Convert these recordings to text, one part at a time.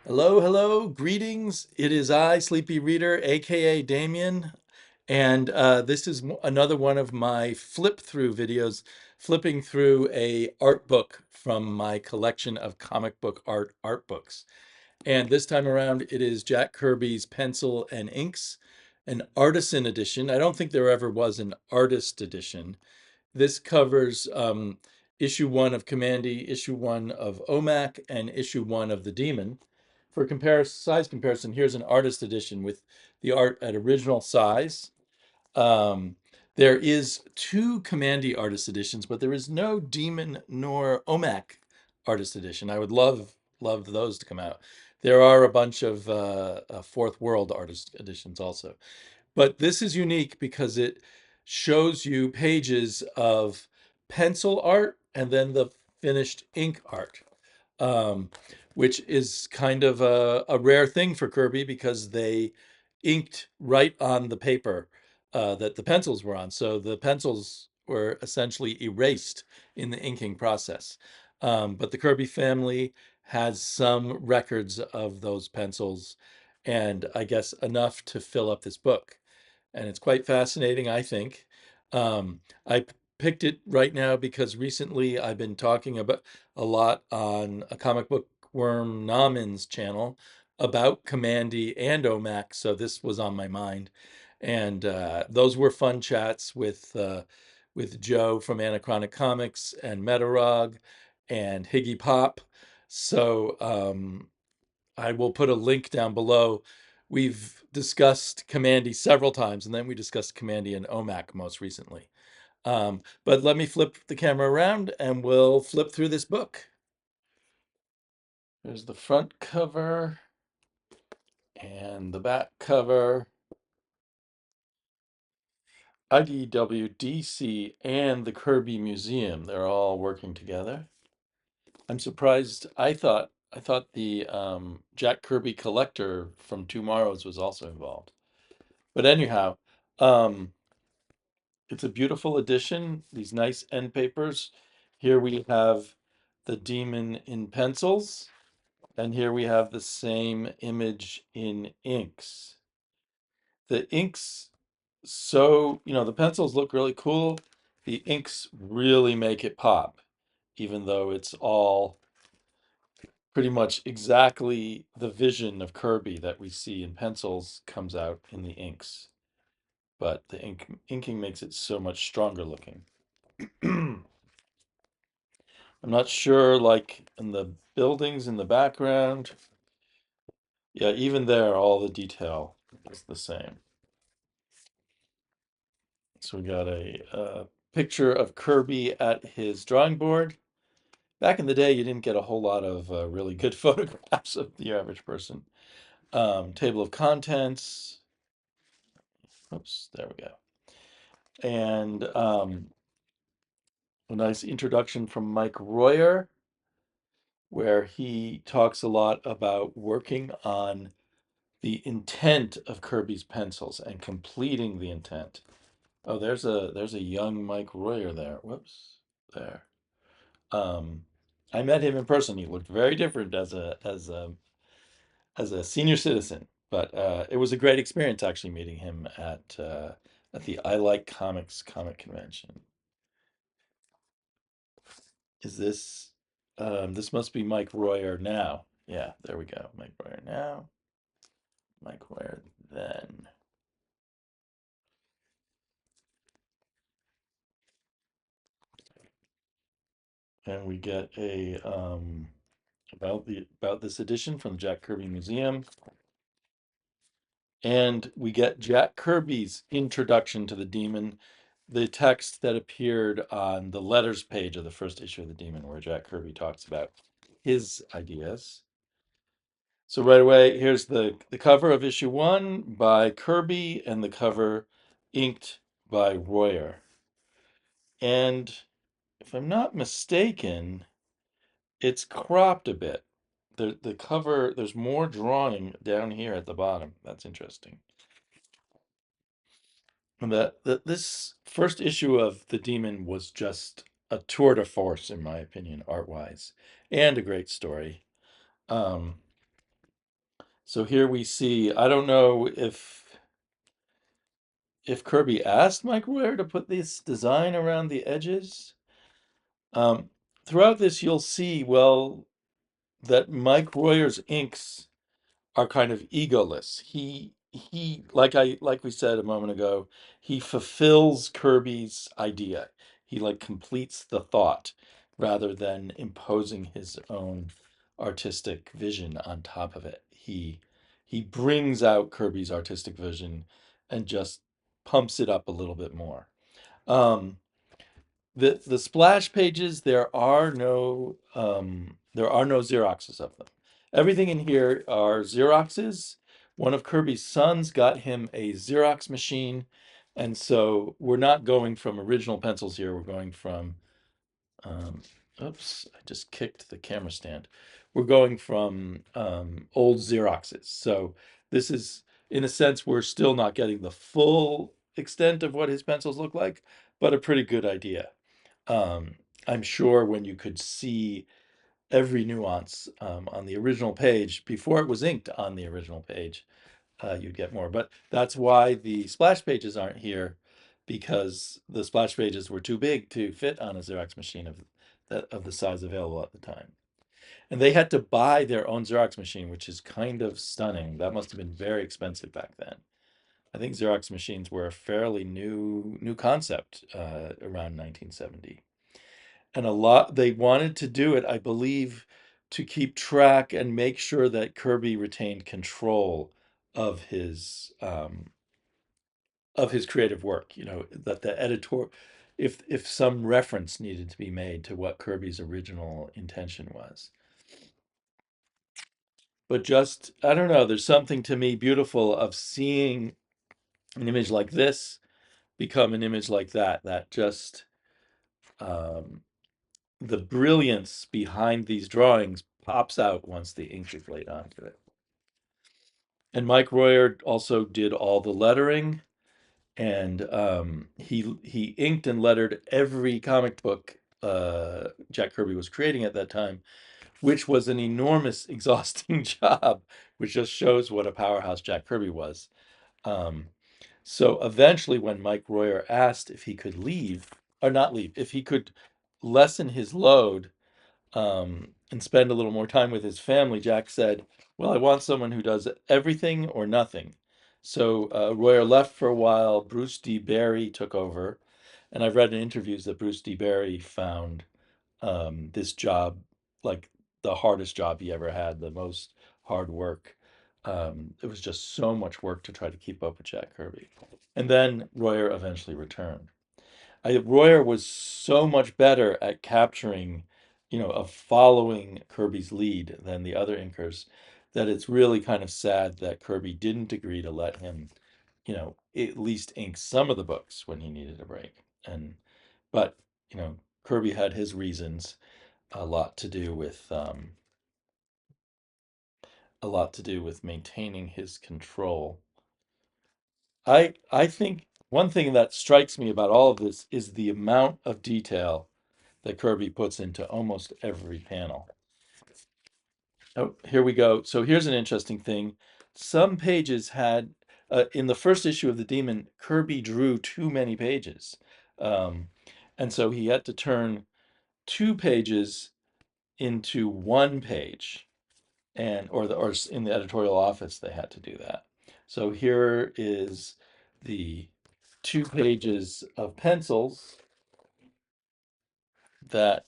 Hello, hello, greetings. It is I, Sleepy Reader, aka Damien, and this is another one of my flip through videos, flipping through a art book from my collection of comic book art books. And this time around, it is Jack Kirby's Pencil and Inks, an artisan edition. I don't think there ever was an artist edition. This covers issue one of Kamandi, issue one of Omac, and issue one of The Demon. For size comparison, here's an artist edition with the art at original size. Um, there is two Kamandi artist editions, but there is no Demon nor Omac artist edition. I would love those to come out. There are a bunch of Fourth World artist editions also. But this is unique because it shows you pages of pencil art and then the finished ink art, um, which is kind of a rare thing for Kirby because they inked right on the paper that the pencils were on. So the pencils were essentially erased in the inking process. But the Kirby family has some records of those pencils, and I guess enough to fill up this book. And it's quite fascinating, I think. I picked it right now because recently I've been talking about a lot on a comic book worm Namman's channel about Kamandi and Omac, so this was on my mind. And those were fun chats with Joe from Anachronic Comics and Metarog and Higgy Pop. So I will put a link down below. We've discussed Kamandi several times, and then we discussed Kamandi and Omac most recently. But let me flip the camera around and we'll flip through this book. There's the front cover and the back cover. IDWDC and the Kirby Museum, they're all working together. I'm surprised. I thought the Jack Kirby collector from Tomorrows was also involved. But anyhow, um, it's a beautiful edition. These nice end papers. Here we have the demon in pencils, and here we have the same image in inks. The inks, so, the pencils look really cool. The inks really make it pop, even though it's all pretty much exactly the vision of Kirby that we see in pencils comes out in the inks. But the inking makes it so much stronger looking. I'm not sure, like in the buildings in the background. Yeah, even there, all the detail is the same. So we got a picture of Kirby at his drawing board. Back in the day, you didn't get a whole lot of really good photographs of the average person. Table of contents. Oops, there we go. And a nice introduction from Mike Royer, where he talks a lot about working on the intent of Kirby's pencils and completing the intent. Oh, there's a young Mike Royer there. Whoops, there. Um, I met him in person. He looked very different as a senior citizen, but it was a great experience actually meeting him at the I Like Comics comic convention. Is this this must be Mike Royer now? Yeah, there we go. Mike Royer now. Mike Royer then. And we get a about this edition from the Jack Kirby Museum. And we get Jack Kirby's introduction to the Demon, the text that appeared on the letters page of the first issue of the Demon, where Jack Kirby talks about his ideas. So right away, here's the cover of issue one by Kirby and the cover inked by Royer. And if I'm not mistaken, it's cropped a bit. The cover, there's more drawing down here at the bottom. That's interesting. And that this first issue of The Demon was just a tour de force, in my opinion, art-wise, and a great story. Um, So here we see, I don't know if Kirby asked Mike Royer to put this design around the edges. Um, Throughout this, you'll see, well, that Mike Royer's inks are kind of egoless. He like we said a moment ago, he fulfills Kirby's idea. He like completes the thought rather than imposing his own artistic vision on top of it. He brings out Kirby's artistic vision and just pumps it up a little bit more. Um, the splash pages, there are no Xeroxes of them. Everything in here are Xeroxes. One of Kirby's sons got him a Xerox machine, and so we're not going from original pencils here. We're going from um, oops, I just kicked the camera stand. We're going from old Xeroxes. So this is, in a sense, we're still not getting the full extent of what his pencils look like, but a pretty good idea. um, I'm sure when you could see every nuance on the original page before it was inked on the original page, you'd get more. But that's why the splash pages aren't here, because the splash pages were too big to fit on a Xerox machine of the size available at the time. And they had to buy their own Xerox machine, which is kind of stunning. That must have been very expensive back then. I think Xerox machines were a fairly new concept around 1970. And a lot, they wanted to do it, I believe, to keep track and make sure that Kirby retained control of his creative work. You know, that the editor, if some reference needed to be made to what Kirby's original intention was. But just, I don't know, there's something to me beautiful of seeing an image like this become an image like that, that just um, the brilliance behind these drawings pops out once the ink is laid onto it. And Mike Royer also did all the lettering, and he inked and lettered every comic book Jack Kirby was creating at that time, which was an enormous, exhausting job, which just shows what a powerhouse Jack Kirby was. Um, so eventually, when Mike Royer asked if he could leave, or not leave, if he could lessen his load and spend a little more time with his family, Jack said, "Well, I want someone who does everything or nothing." So Royer left for a while. Bruce D. Barry took over. And I've read in interviews that Bruce D. Barry found this job like the hardest job he ever had, the most hard work. It was just so much work to try to keep up with Jack Kirby. And then Royer eventually returned. Royer was so much better at capturing, of following Kirby's lead than the other inkers, that it's really kind of sad that Kirby didn't agree to let him, at least ink some of the books when he needed a break. But, Kirby had his reasons, a lot to do with maintaining his control. I think one thing that strikes me about all of this is the amount of detail that Kirby puts into almost every panel. Oh, here we go. So here's an interesting thing. Some pages had, in the first issue of The Demon, Kirby drew too many pages. Um, and so he had to turn 2 pages into 1 page. Or in the editorial office, they had to do that. So here is the 2 pages of pencils that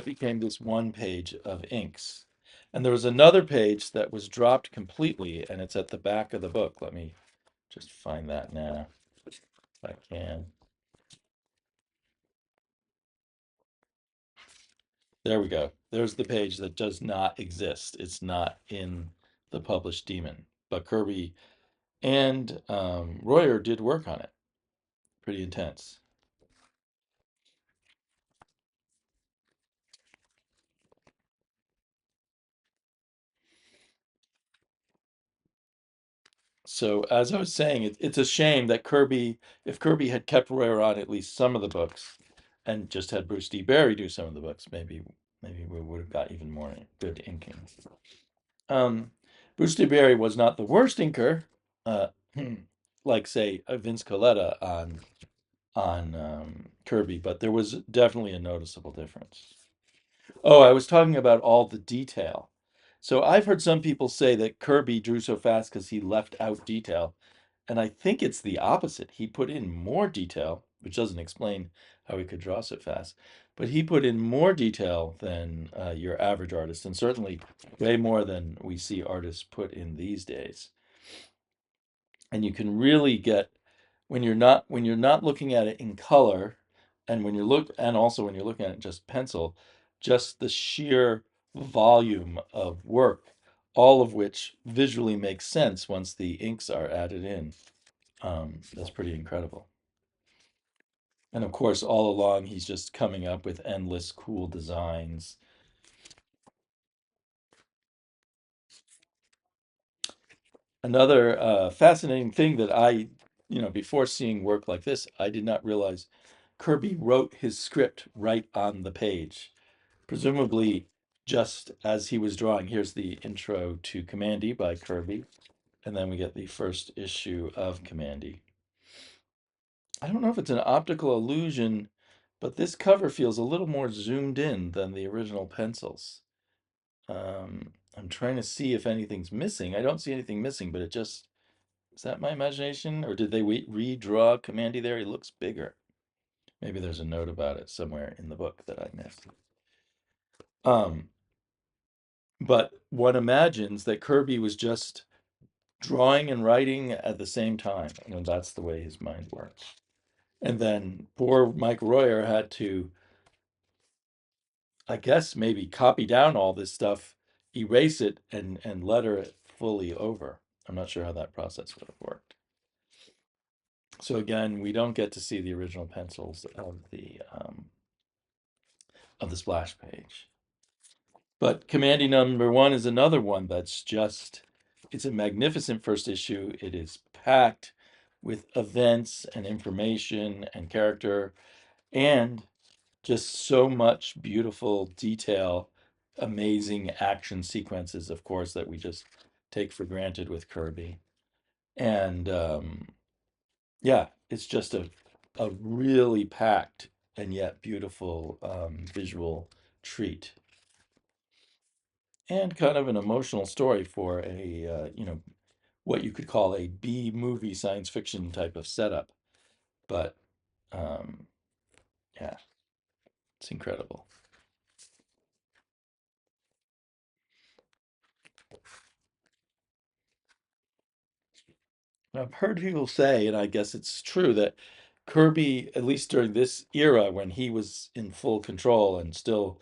became this 1 page of inks. And there was another page that was dropped completely, and it's at the back of the book. Let me just find that now, if I can. There we go. There's the page that does not exist. It's not in the published Demon. But Kirby and Royer did work on it. Pretty intense. So as I was saying, it's a shame that if Kirby had kept Royer on at least some of the books, and just had Bruce D. Barry do some of the books, maybe we would have got even more good inking. Um, Bruce DeBerry was not the worst inker, uh, like say Vince Coletta on Kirby, but there was definitely a noticeable difference. Oh, I was talking about all the detail. So I've heard some people say that Kirby drew so fast because he left out detail, and I think it's the opposite. He put in more detail, which doesn't explain how he could draw so fast, but he put in more detail than your average artist, and certainly way more than we see artists put in these days. And you can really get when you're not looking at it in color, and also when you're looking at it just pencil, just the sheer volume of work, all of which visually makes sense once the inks are added in. That's pretty incredible. And of course, all along he's just coming up with endless cool designs. Another fascinating thing that before seeing work like this, I did not realize Kirby wrote his script right on the page, presumably just as he was drawing. Here's the intro to Kamandi by Kirby, and then we get the first issue of Kamandi. I don't know if it's an optical illusion, but this cover feels a little more zoomed in than the original pencils. I'm trying to see if anything's missing. I don't see anything missing, but is that my imagination? Or did they redraw Kamandi there? He looks bigger. Maybe there's a note about it somewhere in the book that I missed. Um, but one imagines that Kirby was just drawing and writing at the same time. And that's the way his mind works. And then poor Mike Royer had to, I guess, maybe copy down all this stuff, erase it, and letter it fully over. I'm not sure how that process would have worked. So again, we don't get to see the original pencils of the splash page. But Commanding number one is another one that's just, it's a magnificent first issue. It is packed with events and information and character and just so much beautiful detail, amazing action sequences, of course, that we just take for granted with Kirby. And yeah, it's just a really packed and yet beautiful visual treat, and kind of an emotional story for what you could call a B movie science fiction type of setup. But um, yeah, it's incredible. I've heard people say, and I guess it's true, that Kirby, at least during this era when he was in full control and still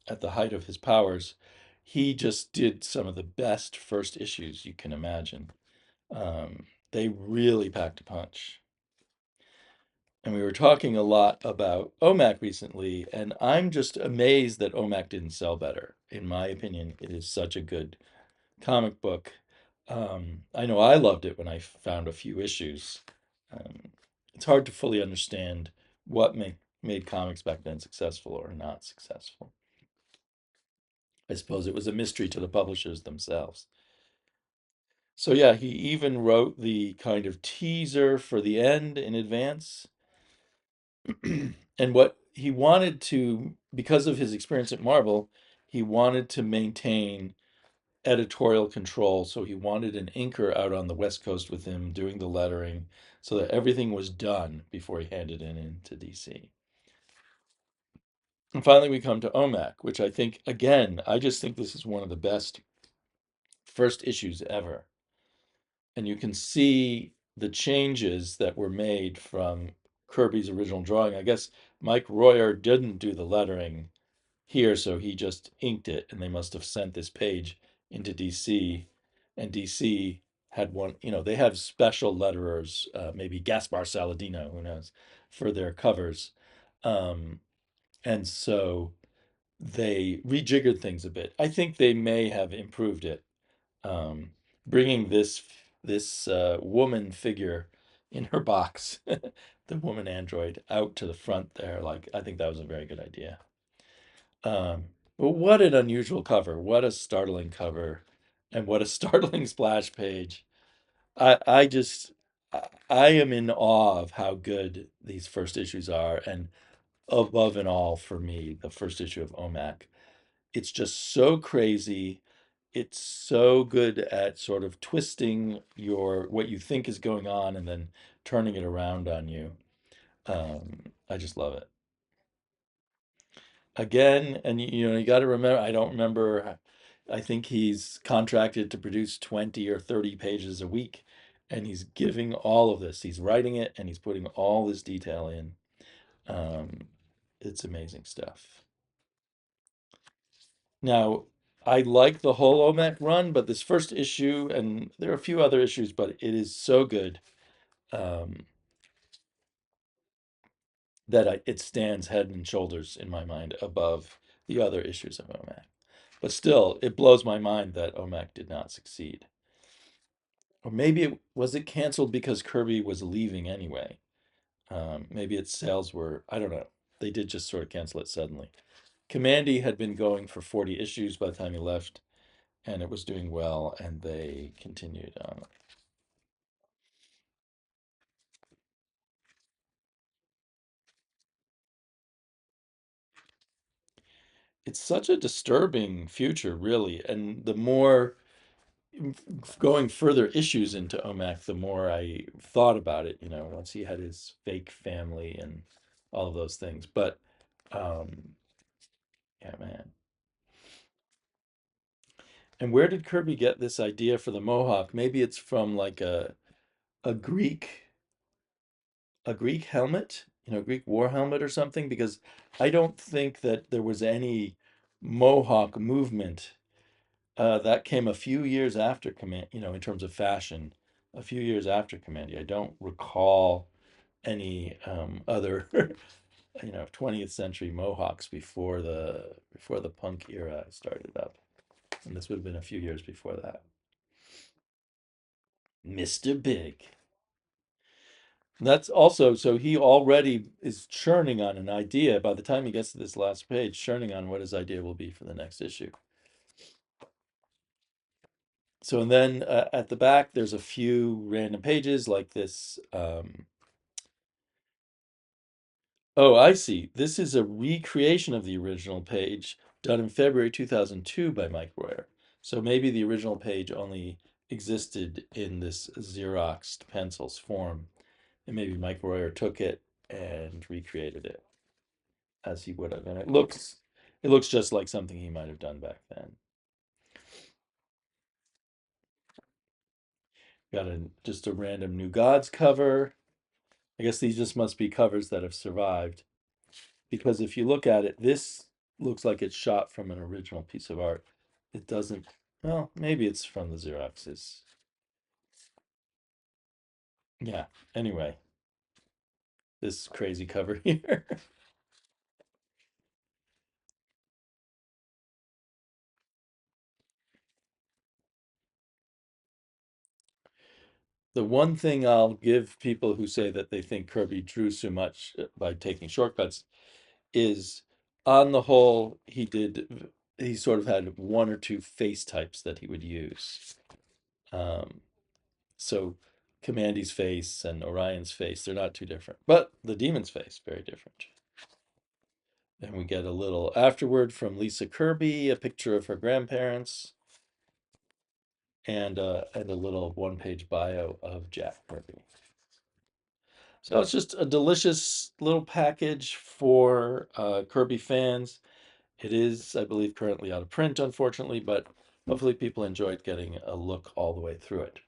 at the height of his powers, he just did some of the best first issues you can imagine. They really packed a punch. And we were talking a lot about Omac recently, and I'm just amazed that Omac didn't sell better. In my opinion, it is such a good comic book. I know I loved it when I found a few issues. Um, it's hard to fully understand what made comics back then successful or not successful. I suppose it was a mystery to the publishers themselves. So yeah, he even wrote the kind of teaser for the end in advance. And what he wanted to, because of his experience at Marvel, he wanted to maintain editorial control. So he wanted an inker out on the West Coast with him doing the lettering so that everything was done before he handed it in to DC. And finally, we come to Omac, which I think, again, I just think this is one of the best first issues ever. And you can see the changes that were made from Kirby's original drawing. I guess Mike Royer didn't do the lettering here, so he just inked it, and they must have sent this page into DC, and DC had one, they have special letterers, maybe Gaspar Saladino, who knows, for their covers. Um, and so they rejiggered things a bit. I think they may have improved it, um, bringing this woman figure in her box, the woman android, out to the front there. Like, I think that was a very good idea. But what an unusual cover! What a startling cover! And what a startling splash page. I just I am in awe of how good these first issues are, and above and all for me, the first issue of Omac. It's just so crazy. It's so good at sort of twisting your what you think is going on and then turning it around on you. I just love it. Again, and you got to remember, I don't remember, I think he's contracted to produce 20 or 30 pages a week, and he's giving all of this. He's writing it and he's putting all this detail in. Um, it's amazing stuff. Now, I like the whole OMAC run, but this first issue, and there are a few other issues, but it is so good um, that it stands head and shoulders in my mind above the other issues of OMAC. But still, it blows my mind that OMAC did not succeed. Or maybe it was it canceled because Kirby was leaving anyway. Maybe its sales were, I don't know. They did just sort of cancel it suddenly. Kamandi had been going for 40 issues by the time he left, and it was doing well, and they continued on. It's such a disturbing future, really. And the more going further issues into Omac, the more I thought about it, once he had his fake family and all of those things. But yeah, man. And where did Kirby get this idea for the Mohawk? Maybe it's from like a Greek helmet, Greek war helmet or something, because I don't think that there was any Mohawk movement. That came a few years after Command, in terms of fashion, a few years after Commandy. I don't recall any other, 20th century Mohawks before the punk era started up, and this would have been a few years before that. Mr. Big. That's also so he already is churning on an idea by the time he gets to this last page, churning on what his idea will be for the next issue. So, and then at the back, there's a few random pages like this. Oh, I see. This is a recreation of the original page done in February 2002 by Mike Royer. So maybe the original page only existed in this Xeroxed pencils form, and maybe Mike Royer took it and recreated it as he would have. And it looks just like something he might have done back then. Got just a random New Gods cover. I guess these just must be covers that have survived. Because if you look at it, this looks like it's shot from an original piece of art. It doesn't, well, maybe it's from the Xeroxes. Yeah, anyway, this crazy cover here. The one thing I'll give people who say that they think Kirby drew so much by taking shortcuts is, on the whole, he sort of had one or two face types that he would use. Um, so Commandy's face and Orion's face, they're not too different. But the demon's face, very different. Then we get a little afterward from Lisa Kirby, a picture of her grandparents, and a little one-page bio of Jack Kirby. So it's just a delicious little package for Kirby fans. It is, I believe, currently out of print, unfortunately, but hopefully people enjoyed getting a look all the way through it.